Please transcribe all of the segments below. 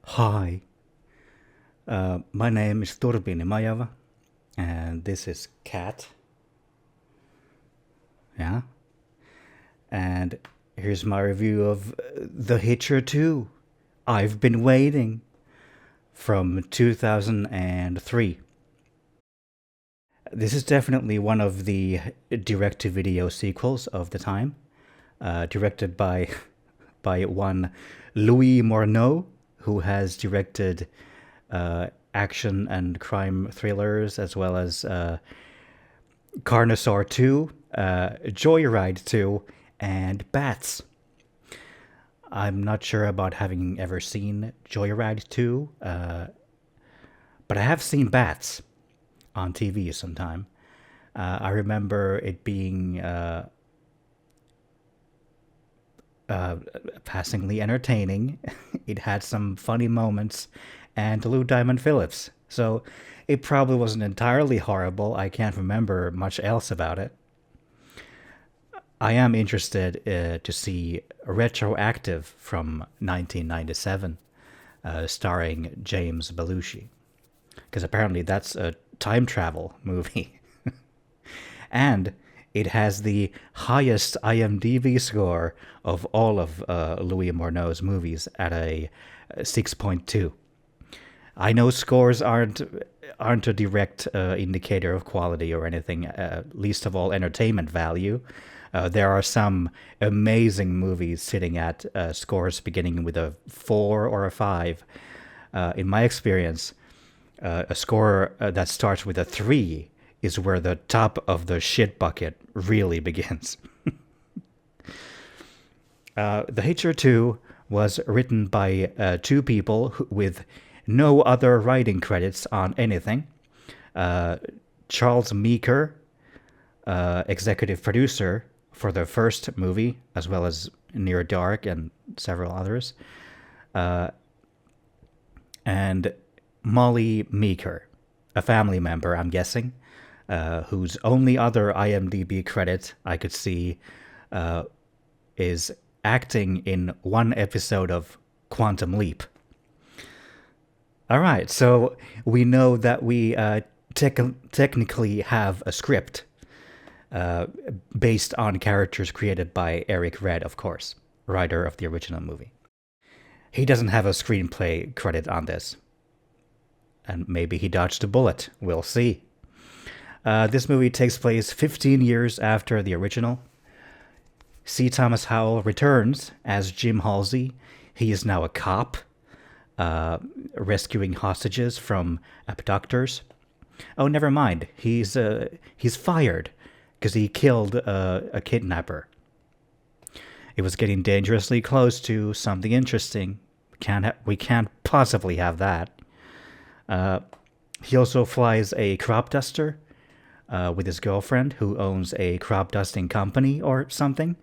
Hi, my name is Turbin Majava, and this is Cat. Yeah, and here's my review of The Hitcher II. I've been waiting from 2003. This is definitely one of the direct-to-video sequels of the time, directed by one Louis Morneau, who has directed action and crime thrillers as well as Carnosaur 2, Joyride 2, and Bats. I'm not sure about having ever seen Joyride 2, but I have seen Bats on TV sometime. I remember it being passingly entertaining. It had some funny moments, and Lou Diamond Phillips. So it probably wasn't entirely horrible. I can't remember much else about it. I am interested to see Retroactive from 1997, starring James Belushi, because apparently that's a time travel movie. And it has the highest IMDb score of all of Louis Morneau's movies at a 6.2. I know scores aren't a direct indicator of quality or anything, least of all entertainment value. There are some amazing movies sitting at scores beginning with a 4 or a 5. In my experience, a score that starts with a 3 is where the top of the shit bucket really begins. The Hitcher II was written by two people with no other writing credits on anything. Charles Meeker, executive producer for the first movie, as well as Near Dark and several others, and Molly Meeker, a family member, I'm guessing, whose only other IMDb credit I could see is acting in one episode of Quantum Leap. All right, so we know that we technically have a script based on characters created by Eric Red, of course, writer of the original movie. He doesn't have a screenplay credit on this, and maybe he dodged a bullet. We'll see. This movie takes place 15 years after the original. C. Thomas Howell returns as Jim Halsey. He is now a cop, rescuing hostages from abductors. Oh, never mind. He's fired because he killed a kidnapper. It was getting dangerously close to something interesting. We can't possibly have that. He also flies a crop duster with his girlfriend, who owns a crop dusting company or something.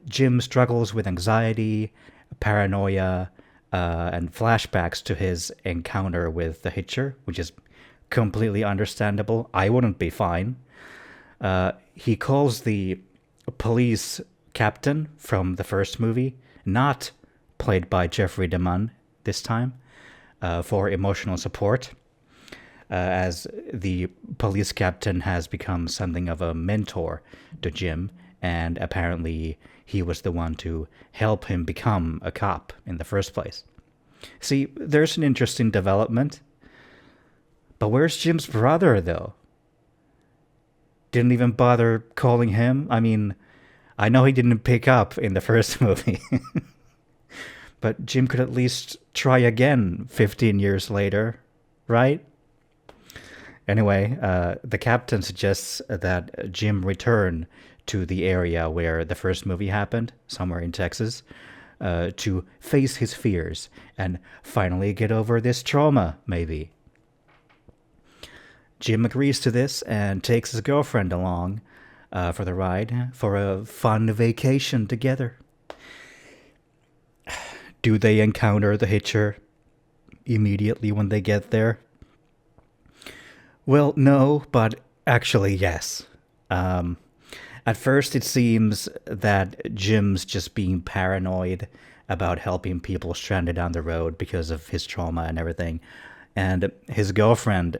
Jim struggles with anxiety, paranoia, and flashbacks to his encounter with the Hitcher, which is completely understandable. I wouldn't be fine. He calls the police captain from the first movie, not played by Jeffrey DeMunn this time, for emotional support, as the police captain has become something of a mentor to Jim, and apparently he was the one to help him become a cop in the first place. See, there's an interesting development. But where's Jim's brother, though? Didn't even bother calling him? I mean, I know he didn't pick up in the first movie. But Jim could at least try again 15 years later, right? Anyway, the captain suggests that Jim return to the area where the first movie happened, somewhere in Texas, to face his fears and finally get over this trauma, maybe. Jim agrees to this and takes his girlfriend along for the ride for a fun vacation together. Do they encounter the Hitcher immediately when they get there? Well, no, but actually, yes. At first, it seems that Jim's just being paranoid about helping people stranded on the road because of his trauma and everything. And his girlfriend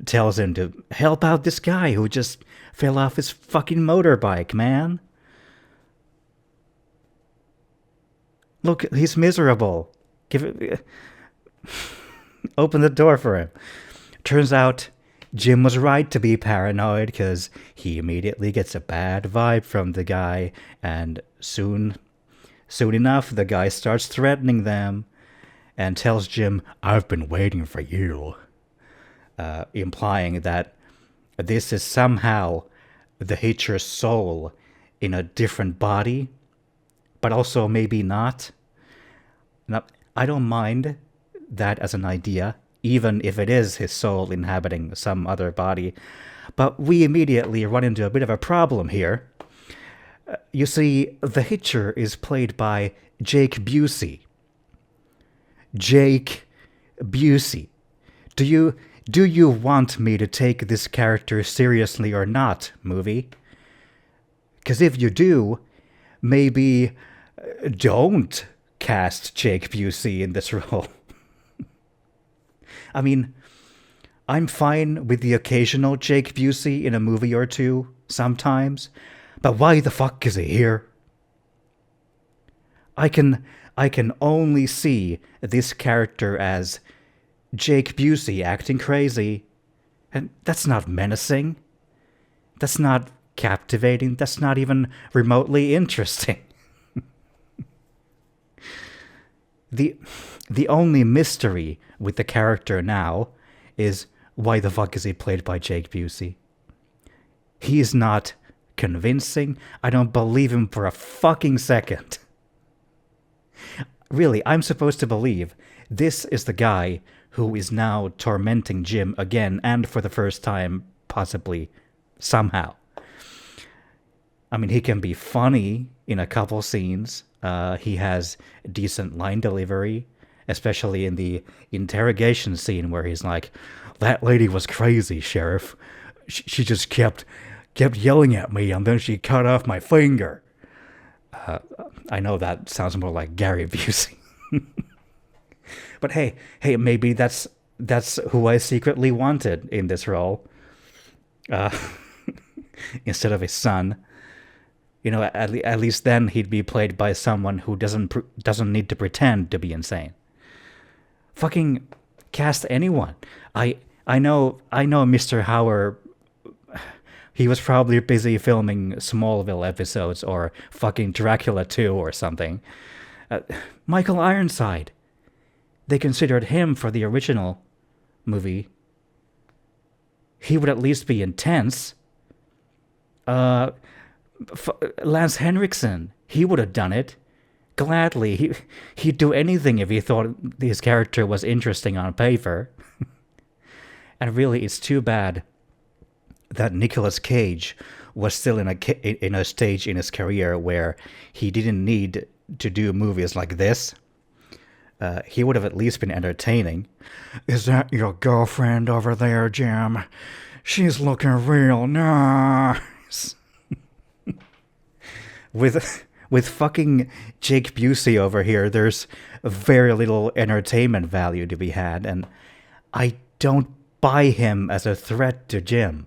tells him to help out this guy who just fell off his fucking motorbike, man. Look, he's miserable. Give it. Open the door for him. Turns out Jim was right to be paranoid because he immediately gets a bad vibe from the guy, and soon enough, the guy starts threatening them and tells Jim, "I've been waiting for you," implying that this is somehow the Hitcher's soul in a different body, but also maybe not. Now, I don't mind that as an idea, even if it is his soul inhabiting some other body. But we immediately run into a bit of a problem here. You see, the Hitcher is played by Jake Busey. Jake Busey. Do you want me to take this character seriously or not, movie? Because if you do, maybe don't cast Jake Busey in this role. I mean, I'm fine with the occasional Jake Busey in a movie or two, sometimes, but why the fuck is he here? I can only see this character as Jake Busey acting crazy, and that's not menacing. That's not captivating. That's not even remotely interesting. The only mystery with the character now is why the fuck is he played by Jake Busey? He's not convincing. I don't believe him for a fucking second. Really, I'm supposed to believe this is the guy who is now tormenting Jim again, and for the first time, possibly, somehow. I mean, he can be funny in a couple scenes. He has decent line delivery, especially in the interrogation scene where he's like, "That lady was crazy, Sheriff. She just kept yelling at me, and then she cut off my finger." I know that sounds more like Gary Busey. But hey, maybe that's who I secretly wanted in this role. Instead of his son. You know, at least then he'd be played by someone who doesn't need to pretend to be insane. Fucking cast anyone. I know Mr. Hauer. He was probably busy filming Smallville episodes or fucking Dracula 2 or something. Michael Ironside. They considered him for the original movie. He would at least be intense. Lance Henriksen, he would have done it gladly. He'd do anything if he thought his character was interesting on paper. And really, it's too bad that Nicolas Cage was still in a stage in his career where he didn't need to do movies like this. He would have at least been entertaining. "Is that your girlfriend over there, Jim? She's looking real nice." With fucking Jake Busey over here, there's very little entertainment value to be had, and I don't buy him as a threat to Jim.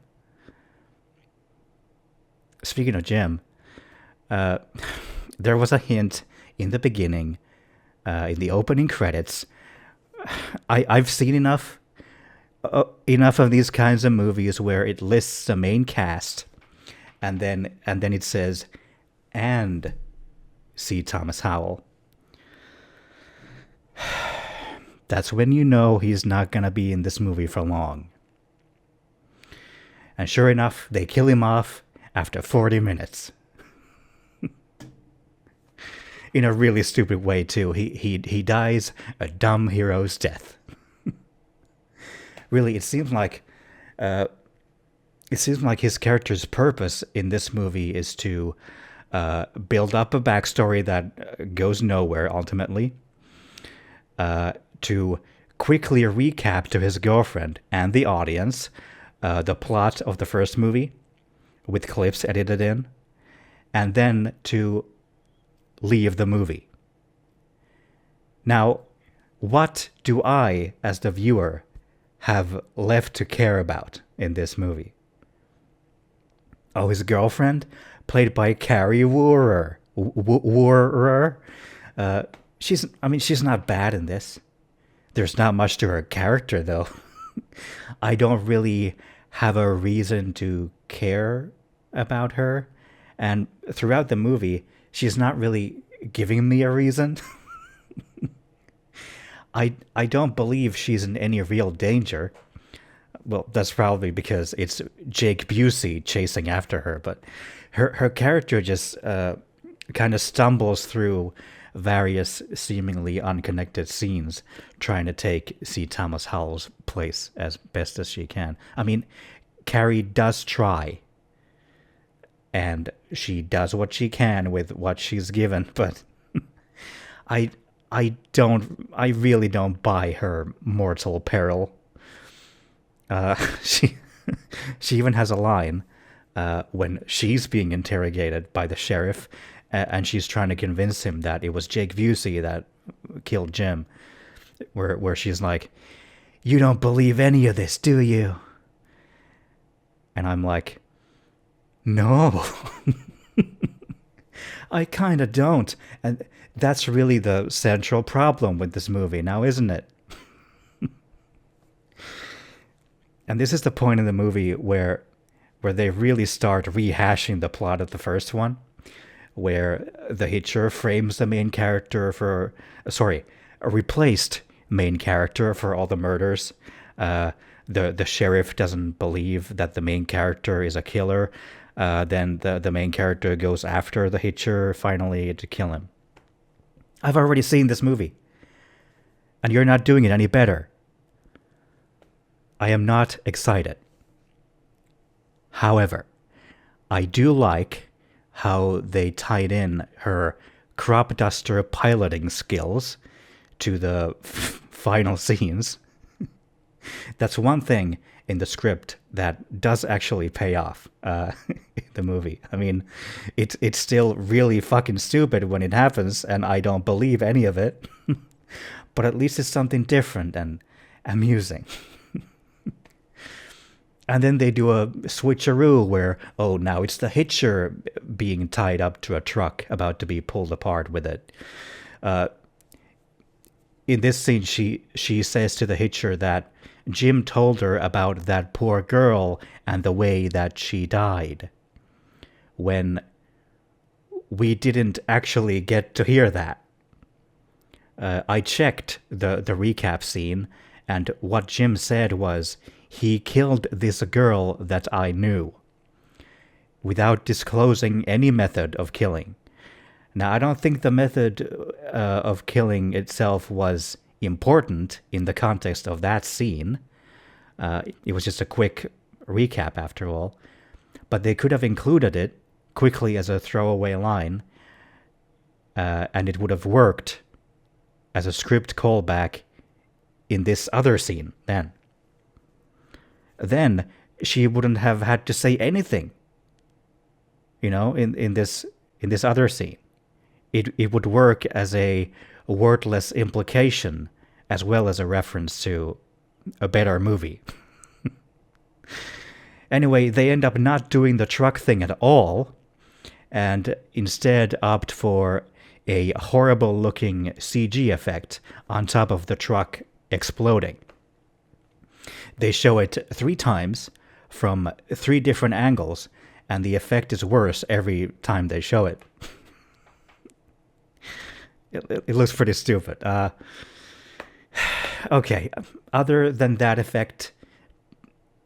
Speaking of Jim, there was a hint in the beginning, in the opening credits. I've seen enough of these kinds of movies where it lists the main cast, and then it says, "and C. Thomas Howell." That's when you know he's not gonna be in this movie for long. And sure enough, they kill him off after 40 minutes. In a really stupid way, too. He dies a dumb hero's death. Really, it seems like his character's purpose in this movie is to build up a backstory that goes nowhere ultimately, to quickly recap to his girlfriend and the audience the plot of the first movie with clips edited in, and then to leave the movie. Now, what do I, as the viewer, have left to care about in this movie? Oh, his girlfriend, played by Carrie Woorer. Woorer. She's not bad in this. There's not much to her character, though. I don't really have a reason to care about her. And throughout the movie, she's not really giving me a reason. I don't believe she's in any real danger. Well, that's probably because it's Jake Busey chasing after her, but her character just kind of stumbles through various seemingly unconnected scenes trying to take C. Thomas Howell's place as best as she can. I mean, Carrie does try, and she does what she can with what she's given, but I really don't buy her mortal peril. She even has a line when she's being interrogated by the sheriff, and she's trying to convince him that it was Jake Busey that killed Jim, where she's like, "You don't believe any of this, do you?" And I'm like, "No." I kind of don't. And that's really the central problem with this movie now, isn't it? And this is the point in the movie where they really start rehashing the plot of the first one, where the Hitcher frames the main character for, sorry, a replaced main character for all the murders. The sheriff doesn't believe that the main character is a killer. Then the main character goes after the Hitcher finally to kill him. I've already seen this movie, and you're not doing it any better. I am not excited. However, I do like how they tied in her crop duster piloting skills to the final scenes. That's one thing in the script that does actually pay off in the movie. I mean, it's still really fucking stupid when it happens, and I don't believe any of it. But at least it's something different and amusing. And then they do a switcheroo where, oh, now it's the Hitcher being tied up to a truck about to be pulled apart with it. In this scene, she says to the Hitcher that Jim told her about that poor girl and the way that she died. When we didn't actually get to hear that. I checked the recap scene, and what Jim said was, he killed this girl that I knew, without disclosing any method of killing. Now, I don't think the method of killing itself was important in the context of that scene. It was just a quick recap, after all. But they could have included it quickly as a throwaway line, and it would have worked as a script callback in this other scene then. Then she wouldn't have had to say anything, in this other scene. It would work as a wordless implication as well as a reference to a better movie. Anyway, they end up not doing the truck thing at all, and instead opt for a horrible-looking CG effect on top of the truck exploding. They show it 3 times from 3 different angles, and the effect is worse every time they show it. It looks pretty stupid. Okay, other than that effect,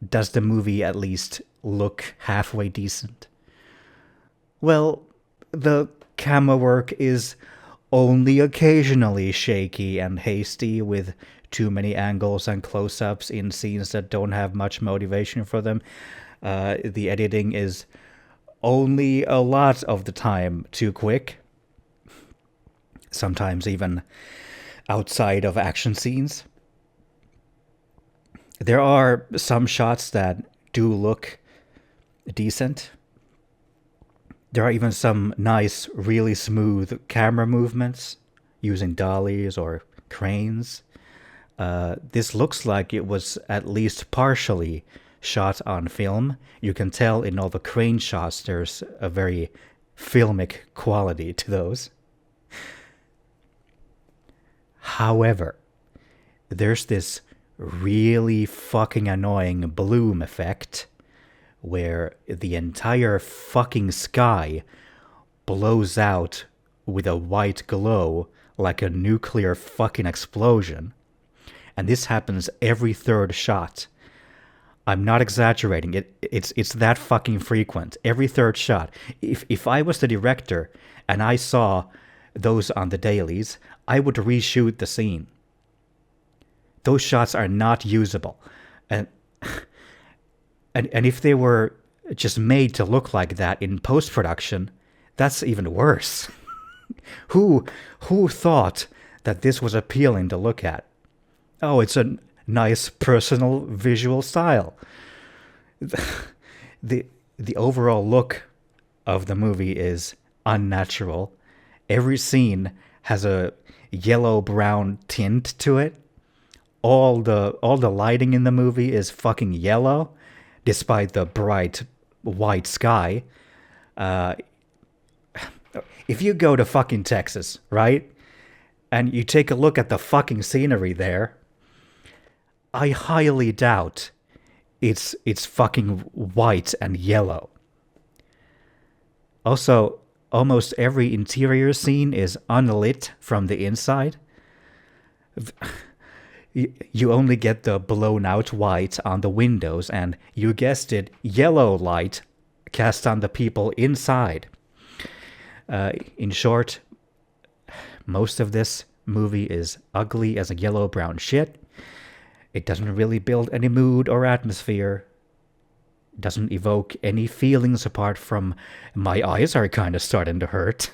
does the movie at least look halfway decent? Well, the camera work is only occasionally shaky and hasty, with too many angles and close-ups in scenes that don't have much motivation for them. The editing is only a lot of the time too quick, sometimes even outside of action scenes. There are some shots that do look decent. There are even some nice, really smooth camera movements, using dollies or cranes. This looks like it was at least partially shot on film. You can tell in all the crane shots there's a very filmic quality to those. However, there's this really fucking annoying bloom effect where the entire fucking sky blows out with a white glow like a nuclear fucking explosion. And this happens every third shot. I'm not exaggerating. It's that fucking frequent. Every third shot. If I was the director and I saw those on the dailies, I would reshoot the scene. Those shots are not usable. And if they were just made to look like that in post-production, that's even worse. Who thought that this was appealing to look at? Oh, it's a nice personal visual style. The overall look of the movie is unnatural. Every scene has a yellow-brown tint to it. All the lighting in the movie is fucking yellow, despite the bright white sky. If you go to fucking Texas, right, and you take a look at the fucking scenery there, I highly doubt it's fucking white and yellow. Also, almost every interior scene is unlit from the inside. You only get the blown out white on the windows and, you guessed it, yellow light cast on the people inside. In short, most of this movie is ugly as a yellow-brown shit. It doesn't really build any mood or atmosphere. It doesn't evoke any feelings apart from, my eyes are kind of starting to hurt.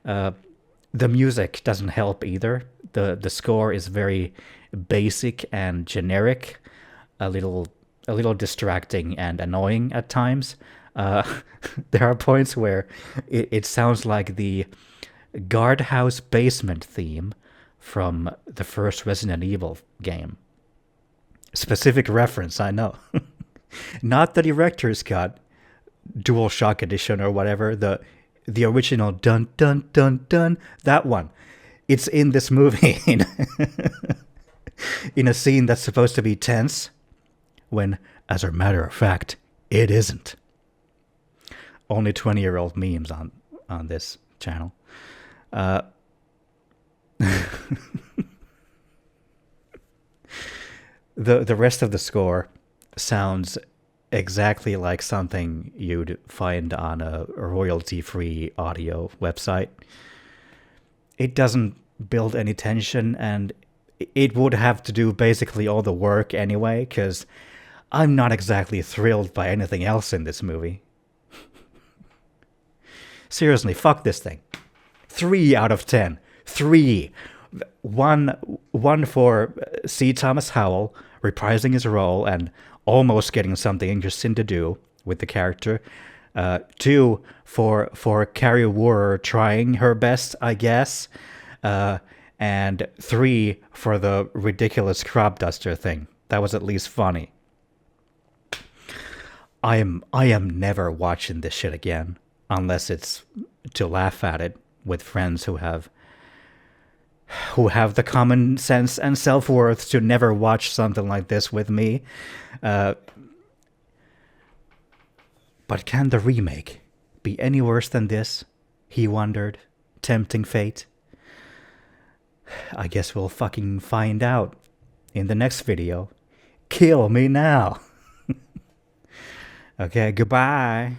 The music doesn't help either. The score is very basic and generic, a little distracting and annoying at times. There are points where it sounds like the guardhouse basement theme from the first Resident Evil game. Specific reference, I know. Not the director's cut, DualShock edition or whatever, the original dun dun dun dun, that one. It's in this movie in a scene that's supposed to be tense, when, as a matter of fact, it isn't. Only 20-year-old memes on this channel. The rest of the score sounds exactly like something you'd find on a royalty-free audio website. It doesn't build any tension, and it would have to do basically all the work anyway, because I'm not exactly thrilled by anything else in this movie. Seriously, fuck this thing. 3 out of 10. 3. One for C. Thomas Howell reprising his role and almost getting something interesting to do with the character. 2 for Carrie Wurr trying her best, I guess. And 3 for the ridiculous crop duster thing. That was at least funny. I am never watching this shit again, unless it's to laugh at it with friends who have the common sense and self-worth to never watch something like this with me. But can the remake be any worse than this? He wondered, tempting fate. I guess we'll fucking find out in the next video. Kill me now. Okay, goodbye.